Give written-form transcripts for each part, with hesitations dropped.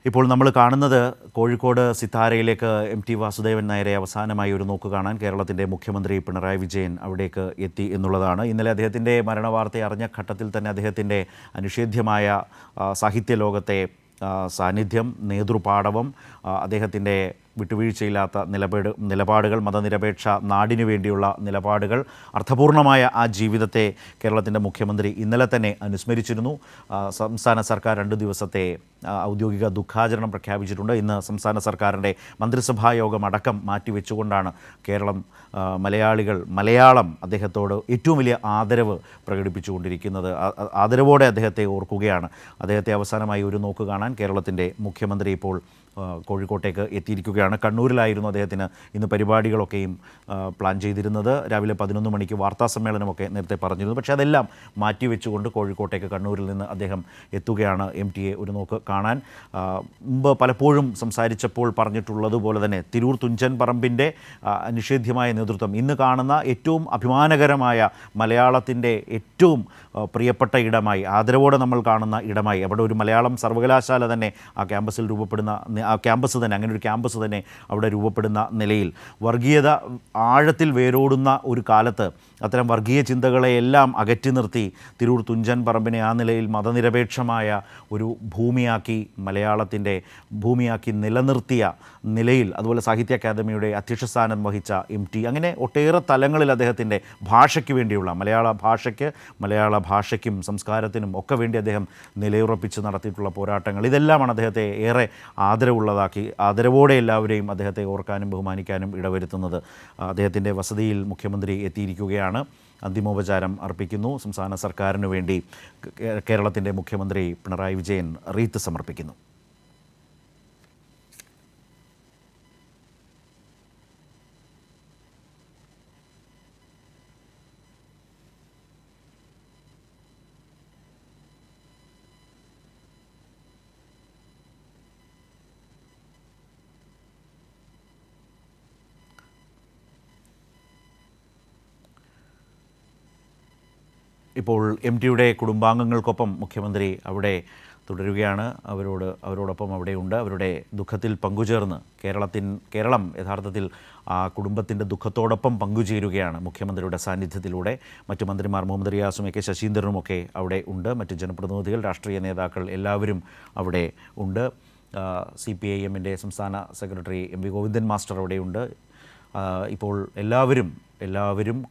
ഇപ്പോൾ നമ്മൾ കാണുന്നത് കോഴിക്കോട് സിത്താരയിലേക്ക് എം.ടി. വാസുദേവൻ നായരെ അവസാനമായി ഒരു നോക്ക് കാണാൻ കേരളത്തിൻ്റെ മുഖ്യമന്ത്രി പിണറായി വിജയൻ അവിടേക്ക് എത്തി എന്നുള്ളതാണ്. ഇന്നലെ അദ്ദേഹത്തിൻ്റെ മരണവാർത്ത അറിഞ്ഞ ഘട്ടത്തിൽ തന്നെ അദ്ദേഹത്തിൻ്റെ അനിഷേധ്യമായ സാഹിത്യ ലോകത്തെ സാന്നിധ്യം, നേതൃപാടവം, അദ്ദേഹത്തിൻ്റെ വിട്ടുവീഴ്ചയില്ലാത്ത നിലപാടുകൾ, മതനിരപേക്ഷ നാടിനു വേണ്ടിയുള്ള നിലപാടുകൾ, അർത്ഥപൂർണമായ ആ ജീവിതത്തെ കേരളത്തിൻ്റെ മുഖ്യമന്ത്രി ഇന്നലെ തന്നെ അനുസ്മരിച്ചിരുന്നു. സംസ്ഥാന സർക്കാർ 2 ദിവസത്തെ ഔദ്യോഗിക ദുഃഖാചരണം പ്രഖ്യാപിച്ചിട്ടുണ്ട്. ഇന്ന് സംസ്ഥാന സർക്കാരിൻ്റെ മന്ത്രിസഭാ യോഗം അടക്കം മാറ്റിവെച്ചുകൊണ്ടാണ് മലയാളം അദ്ദേഹത്തോട് ഏറ്റവും വലിയ ആദരവ് പ്രകടിപ്പിച്ചുകൊണ്ടിരിക്കുന്നത്. ആദരവോടെ അദ്ദേഹത്തെ ഓർക്കുകയാണ്. അദ്ദേഹത്തെ അവസാനമായി ഒരു നോക്ക് കാണാൻ കേരളത്തിൻ്റെ മുഖ്യമന്ത്രി ഇപ്പോൾ കോഴിക്കോട്ടേക്ക് എത്തിയിരിക്കുകയാണ്. കണ്ണൂരിലായിരുന്നു അദ്ദേഹത്തിന് ഇന്ന് പരിപാടികളൊക്കെയും പ്ലാൻ ചെയ്തിരുന്നത്. രാവിലെ 11 മണിക്ക് വാർത്താസമ്മേളനമൊക്കെ നേരത്തെ പറഞ്ഞിരുന്നു. പക്ഷേ അതെല്ലാം മാറ്റിവെച്ചുകൊണ്ട് കോഴിക്കോട്ടേക്ക് കണ്ണൂരിൽ നിന്ന് അദ്ദേഹം എത്തുകയാണ് എം.ടിയെ ഒരു നോക്ക് കാണാൻ. മുമ്പ് പലപ്പോഴും സംസാരിച്ചപ്പോൾ പറഞ്ഞിട്ടുള്ളതുപോലെ തന്നെ തിരൂർ തുഞ്ചൻ പറമ്പിൻ്റെ നിഷേധ്യമായ നേതൃത്വം ഇന്ന് കാണുന്ന ഏറ്റവും അഭിമാനകരമായ മലയാളത്തിൻ്റെ ഏറ്റവും പ്രിയപ്പെട്ട ഇടമായി, ആദരവോടെ നമ്മൾ കാണുന്ന ഇടമായി, അവിടെ ഒരു മലയാളം സർവകലാശാല തന്നെ ആ ക്യാമ്പസിൽ രൂപപ്പെടുന്ന അങ്ങനെ ഒരു ക്യാമ്പസ് തന്നെ അവിടെ രൂപപ്പെടുന്ന നിലയിൽ വർഗീയത ആഴത്തിൽ വേരോടുന്ന ഒരു കാലത്ത് അത്തരം വർഗീയ ചിന്തകളെയെല്ലാം അകറ്റി നിർത്തി തിരൂർ തുഞ്ചൻ പറമ്പിനെ ആ നിലയിൽ മതനിരപേക്ഷമായ ഒരു ഭൂമിയാക്കി നിലനിർത്തിയ നിലയിൽ, അതുപോലെ സാഹിത്യ അക്കാദമിയുടെ അധ്യക്ഷ സ്ഥാനം വഹിച്ച എം.ടി, അങ്ങനെ ഒട്ടേറെ തലങ്ങളിൽ അദ്ദേഹത്തിൻ്റെ ഭാഷയ്ക്ക് വേണ്ടിയുള്ള മലയാള ഭാഷയ്ക്കും സംസ്കാരത്തിനും ഒക്കെ വേണ്ടി അദ്ദേഹം നിലയുറപ്പിച്ച് നടത്തിയിട്ടുള്ള പോരാട്ടങ്ങൾ, ഇതെല്ലാമാണ് അദ്ദേഹത്തെ ഏറെ ആദരവോടെ എല്ലാവരെയും അദ്ദേഹത്തെ ഓർക്കാനും ബഹുമാനിക്കാനും ഇടവരുത്തുന്നത്. അദ്ദേഹത്തിൻ്റെ വസതിയിൽ മുഖ്യമന്ത്രി എത്തിയിരിക്കുകയാണ്. അന്തിമോപചാരം അർപ്പിക്കുന്നു. സംസ്ഥാന സർക്കാരിനു വേണ്ടി കേരളത്തിൻ്റെ മുഖ്യമന്ത്രി പിണറായി വിജയൻ റീത്ത് സമർപ്പിക്കുന്നു. ഇപ്പോൾ എം.ടിയുടെ കുടുംബാംഗങ്ങൾക്കൊപ്പം മുഖ്യമന്ത്രി അവിടെ തുടരുകയാണ്. അവരോടൊപ്പം അവിടെയുണ്ട്. അവരുടെ ദുഃഖത്തിൽ പങ്കുചേർന്ന് കേരളം യഥാർത്ഥത്തിൽ ആ കുടുംബത്തിൻ്റെ ദുഃഖത്തോടൊപ്പം പങ്കുചേരുകയാണ് മുഖ്യമന്ത്രിയുടെ സാന്നിധ്യത്തിലൂടെ. മറ്റു മന്ത്രിമാർ മുഹമ്മദ് റിയാസും എ.കെ. ശശീന്ദ്രനുമൊക്കെ അവിടെ ഉണ്ട്. മറ്റ് ജനപ്രതിനിധികൾ, രാഷ്ട്രീയ നേതാക്കൾ എല്ലാവരും അവിടെ ഉണ്ട്. CPIM-ൻ്റെ സംസ്ഥാന സെക്രട്ടറി M.V. ഗോവിന്ദൻ മാസ്റ്റർ അവിടെയുണ്ട്. ഇപ്പോൾ എല്ലാവരും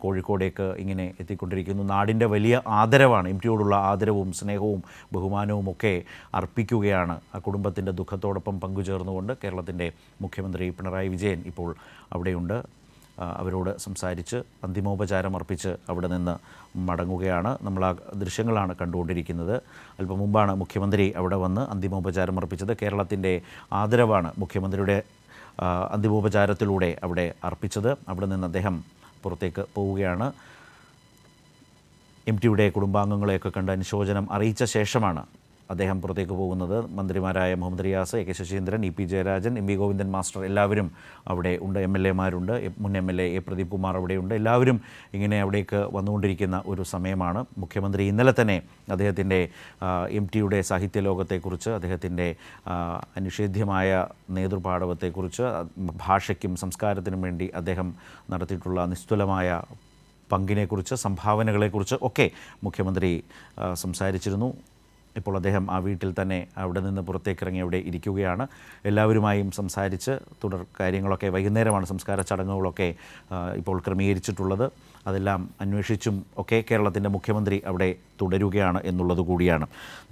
കോഴിക്കോടേക്ക് ഇങ്ങനെ എത്തിക്കൊണ്ടിരിക്കുന്നു. നാടിൻ്റെ വലിയ ആദരവാണ്, എം.ടിയോടുള്ള ആദരവും സ്നേഹവും ബഹുമാനവും ഒക്കെ അർപ്പിക്കുകയാണ്. ആ കുടുംബത്തിൻ്റെ ദുഃഖത്തോടൊപ്പം പങ്കുചേർന്നുകൊണ്ട് കേരളത്തിൻ്റെ മുഖ്യമന്ത്രി പിണറായി വിജയൻ ഇപ്പോൾ അവിടെയുണ്ട്. അവരോട് സംസാരിച്ച് അന്തിമോപചാരം അർപ്പിച്ച് അവിടെ നിന്ന് മടങ്ങുകയാണ്. നമ്മൾ ആ ദൃശ്യങ്ങളാണ് കണ്ടുകൊണ്ടിരിക്കുന്നത്. അല്പം മുമ്പാണ് മുഖ്യമന്ത്രി അവിടെ വന്ന് അന്തിമോപചാരം അർപ്പിച്ചത്. കേരളത്തിൻ്റെ ആദരവാണ് മുഖ്യമന്ത്രിയുടെ അന്തിമോപചാരത്തിലൂടെ അവിടെ അർപ്പിച്ചത്. അവിടെ നിന്ന് അദ്ദേഹം പുറത്തേക്ക് പോവുകയാണ്. എം.ടിയുടെ കുടുംബാംഗങ്ങളെയൊക്കെ കണ്ട് അനുശോചനം അറിയിച്ച ശേഷമാണ് അദ്ദേഹം പുറത്തേക്ക് പോകുന്നത്. മന്ത്രിമാരായ മുഹമ്മദ് റിയാസ്, എ.കെ. ശശീന്ദ്രൻ, ഇ.പി. ജയരാജൻ, M.V. ഗോവിന്ദൻ മാസ്റ്റർ എല്ലാവരും അവിടെ ഉണ്ട്. MLA-മാരുണ്ട്. മുൻ MLA എ പ്രദീപ് കുമാർ അവിടെയുണ്ട്. എല്ലാവരും ഇങ്ങനെ അവിടേക്ക് വന്നുകൊണ്ടിരിക്കുന്ന ഒരു സമയമാണ്. മുഖ്യമന്ത്രി ഇന്നലെ തന്നെ അദ്ദേഹത്തിൻ്റെ എം.ടിയുടെ സാഹിത്യ ലോകത്തെക്കുറിച്ച്, അദ്ദേഹത്തിൻ്റെ അനിഷേധ്യമായ നേതൃപാടവത്തെക്കുറിച്ച്, ഭാഷയ്ക്കും സംസ്കാരത്തിനും വേണ്ടി അദ്ദേഹം നടത്തിയിട്ടുള്ള നിസ്തുലമായ പങ്കിനെക്കുറിച്ച്, സംഭാവനകളെക്കുറിച്ച് ഒക്കെ മുഖ്യമന്ത്രി സംസാരിച്ചിരുന്നു. ഇപ്പോൾ അദ്ദേഹം ആ വീട്ടിൽ തന്നെ അവിടെ നിന്ന് പുറത്തേക്കിറങ്ങി അവിടെ ഇരിക്കുകയാണ്. എല്ലാവരുമായും സംസാരിച്ച് തുടർ കാര്യങ്ങളൊക്കെ, വൈകുന്നേരമാണ് സംസ്കാര ചടങ്ങുകളൊക്കെ ഇപ്പോൾ ക്രമീകരിച്ചിട്ടുള്ളത്. അതെല്ലാം അന്വേഷിച്ചും ഒക്കെ കേരളത്തിൻ്റെ മുഖ്യമന്ത്രി അവിടെ തുടരുകയാണ് എന്നുള്ളത് കൂടിയാണ്.